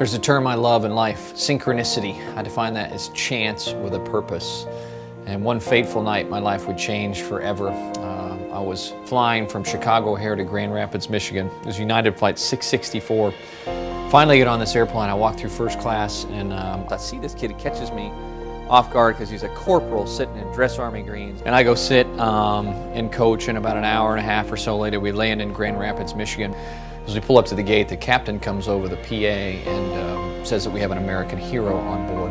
There's a term I love in life, synchronicity. I define that as chance with a purpose. And one fateful night, my life would change forever. I was flying from Chicago O'Hare to Grand Rapids, Michigan. It was United Flight 664. Finally get on this airplane, I walk through first class, and I see this kid, he catches me off guard because he's a corporal sitting in dress army greens. And I go sit in coach, and about an hour and a half or so later, we land in Grand Rapids, Michigan. As we pull up to the gate, the captain comes over the PA and says that we have an American hero on board.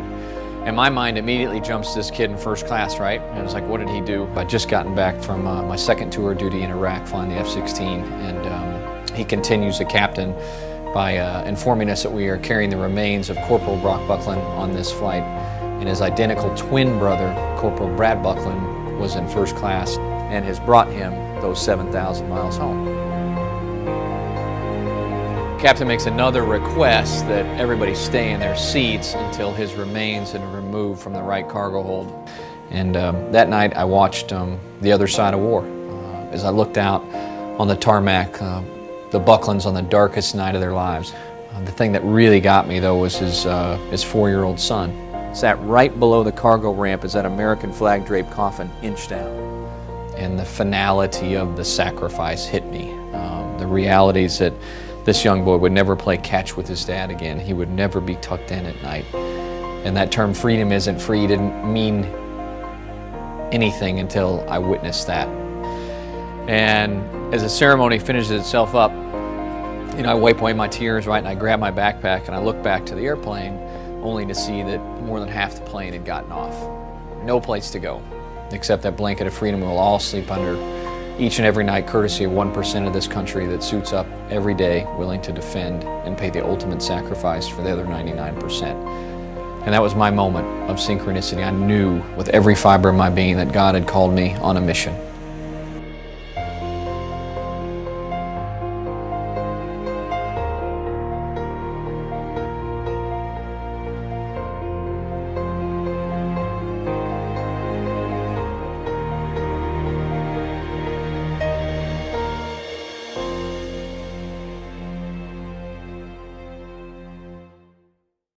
And my mind immediately jumps to this kid in first class, right? And it's like, what did he do? I'd just gotten back from my second tour of duty in Iraq, flying the F-16, and he continues, the captain, by informing us that we are carrying the remains of Corporal Brock Buckland on this flight. And his identical twin brother, Corporal Brad Buckland, was in first class and has brought him those 7,000 miles home. Captain makes another request that everybody stay in their seats until his remains are removed from the right cargo hold. And that night I watched The Other Side of War. As I looked out on the tarmac, the Bucklands on the darkest night of their lives. The thing that really got me, though, was his 4-year-old son. Sat right below the cargo ramp as that American flag draped coffin inched out. And the finality of the sacrifice hit me. The realities that this young boy would never play catch with his dad again. He would never be tucked in at night. And that term, freedom isn't free, didn't mean anything until I witnessed that. And as the ceremony finishes itself up, you know, I wipe away my tears, right, and I grab my backpack and I look back to the airplane, only to see that more than half the plane had gotten off. No place to go, except that blanket of freedom we'll all sleep under each and every night, courtesy of 1% of this country that suits up every day, willing to defend and pay the ultimate sacrifice for the other 99%. And that was my moment of synchronicity. I knew with every fiber of my being that God had called me on a mission.